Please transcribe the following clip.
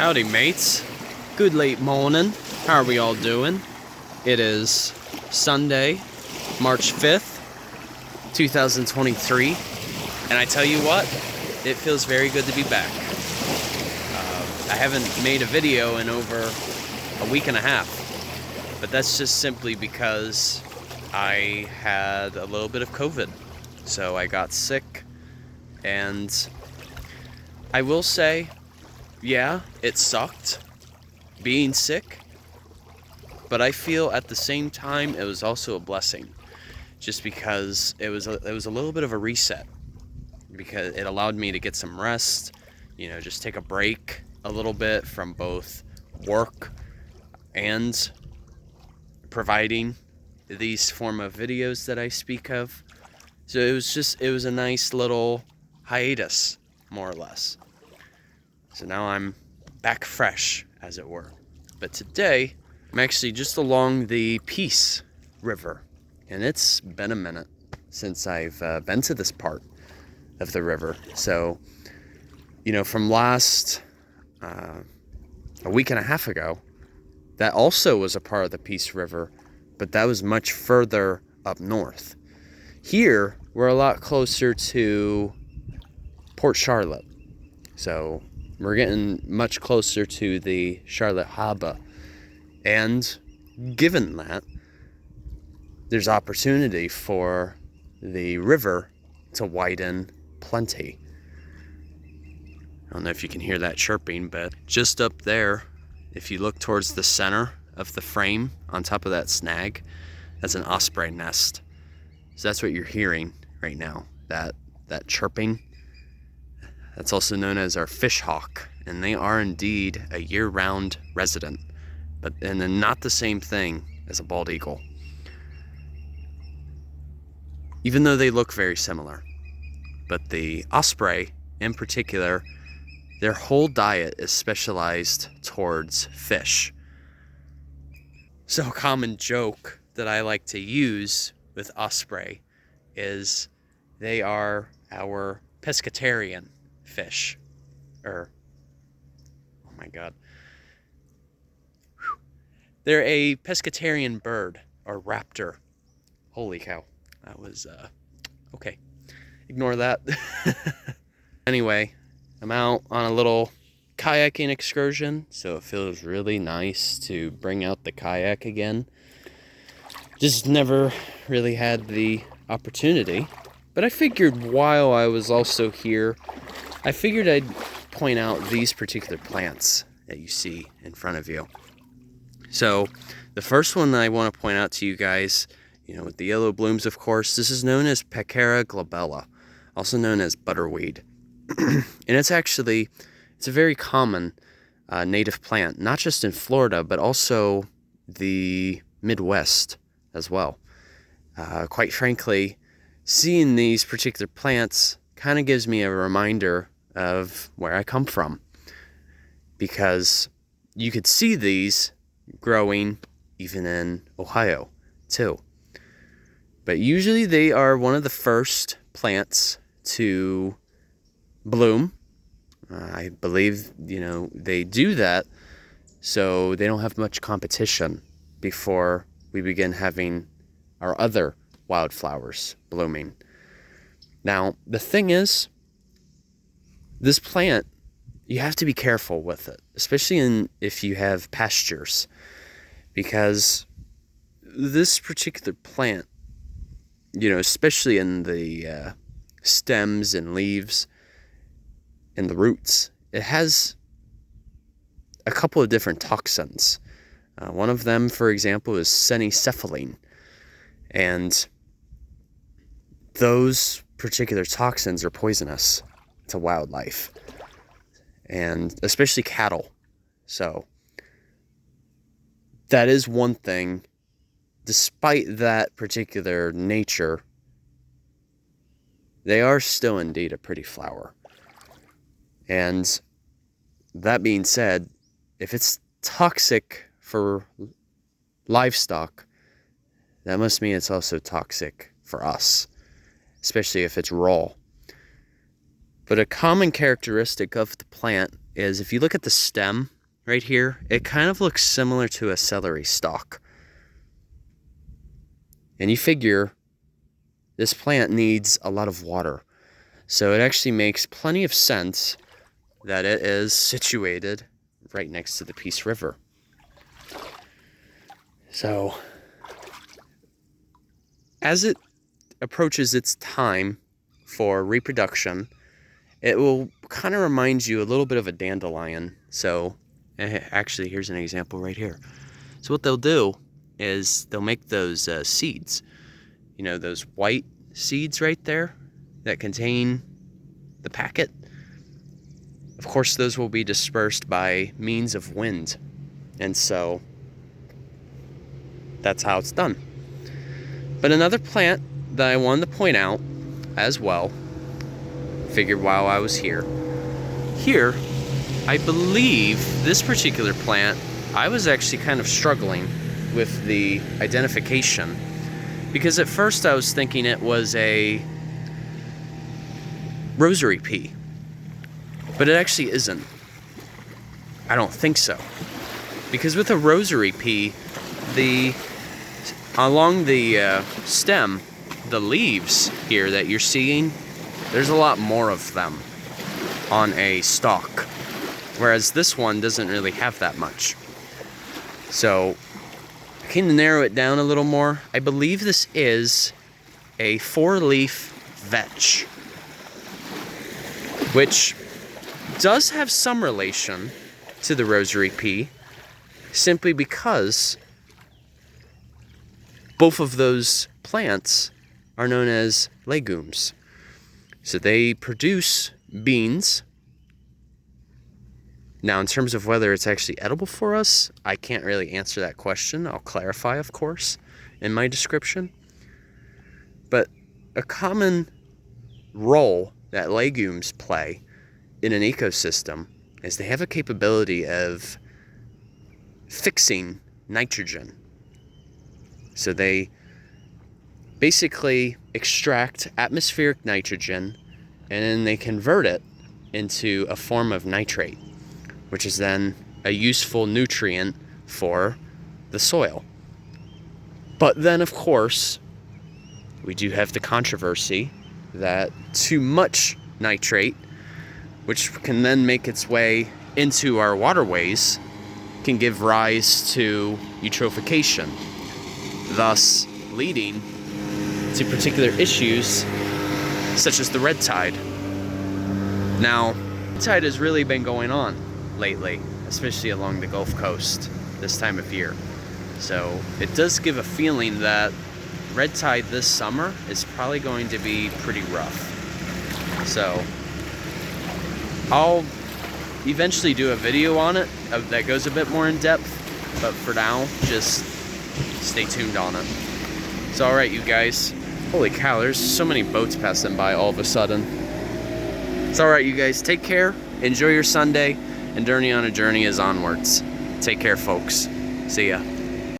Howdy mates, good late morning. How are we all doing? It is Sunday, March 5th, 2023, and I tell you what, it feels very good to be back. I haven't made a video in over a week and a half, but that's just simply because I had a little bit of COVID. So I got sick, and I will say, yeah, it sucked being sick, but I feel at the same time it was also a blessing, just because it was a little bit of a reset, because it allowed me to get some rest, just take a break a little bit from both work and providing these form of videos that I speak of. So it was a nice little hiatus, more or less. So now I'm back fresh, as it were. But today, I'm actually just along the Peace River. And it's been a minute since I've been to this part of the river. So, from last, a week and a half ago, that also was a part of the Peace River, but that was much further up north. Here, we're a lot closer to Port Charlotte. So we're getting much closer to the Charlotte Harbor. And given that, there's opportunity for the river to widen plenty. I don't know if you can hear that chirping, but just up there, if you look towards the center of the frame on top of that snag, that's an osprey nest. So that's what you're hearing right now, that chirping. That's also known as our fish hawk, and they are indeed a year-round resident, and then not the same thing as a bald eagle, even though they look very similar. But the osprey, in particular, their whole diet is specialized towards fish. So a common joke that I like to use with osprey is they are our pescatarian fish. Oh my god. They're a pescatarian bird, or raptor. Holy cow. That was, okay. Ignore that. Anyway, I'm out on a little kayaking excursion, so it feels really nice to bring out the kayak again. Just never really had the opportunity, but I figured while I was also here, I'd point out these particular plants that you see in front of you. So the first one that I want to point out to you guys, with the yellow blooms, of course, this is known as Packera glabella, also known as Butterweed. And it's a very common native plant, not just in Florida, but also the Midwest as well. Quite frankly, seeing these particular plants kind of gives me a reminder of where I come from, because you could see these growing even in Ohio too. But usually they are one of the first plants to bloom. I believe, they do that so they don't have much competition before we begin having our other wildflowers blooming. Now, the thing is, this plant, you have to be careful with it, especially if you have pastures, because this particular plant, especially in the stems and leaves and the roots, it has a couple of different toxins. One of them, for example, is phencylephrine, and those particular toxins are poisonous to wildlife, and especially cattle. So that is one thing. Despite that particular nature, they are still indeed a pretty flower. And that being said, if it's toxic for livestock, that must mean it's also toxic for us, especially if it's raw. But a common characteristic of the plant is if you look at the stem right here, it kind of looks similar to a celery stalk. And you figure this plant needs a lot of water. So it actually makes plenty of sense that it is situated right next to the Peace River. So as it approaches its time for reproduction, it will kind of remind you a little bit of a dandelion. So actually, here's an example right here. So what they'll do is they'll make those seeds, you know, those white seeds right there that contain the packet. Of course, those will be dispersed by means of wind. And so that's how it's done. But another plant that I wanted to point out as well, figured while I was here, I believe this particular plant, I was actually kind of struggling with the identification, because at first I was thinking it was a rosary pea, but it actually isn't. I don't think so, because with a rosary pea, along the stem, the leaves here that you're seeing, there's a lot more of them on a stalk, whereas this one doesn't really have that much. So I came to narrow it down a little more. I believe this is a four-leaf vetch, which does have some relation to the rosary pea, simply because both of those plants are known as legumes. So they produce beans. Now, in terms of whether it's actually edible for us, I can't really answer that question. I'll clarify, of course, in my description. But a common role that legumes play in an ecosystem is they have a capability of fixing nitrogen. So they basically extract atmospheric nitrogen and then they convert it into a form of nitrate, which is then a useful nutrient for the soil. But then, of course, we do have the controversy that too much nitrate, which can then make its way into our waterways, can give rise to eutrophication, thus leading to particular issues such as the red tide. Now, red tide has really been going on lately, especially along the Gulf Coast this time of year. So it does give a feeling that red tide this summer is probably going to be pretty rough. So I'll eventually do a video on it that goes a bit more in depth, but for now, just stay tuned on it. So alright, you guys. Holy cow, there's so many boats passing by all of a sudden. It's alright, you guys. Take care. Enjoy your Sunday. And Journey on a Journey is onwards. Take care, folks. See ya.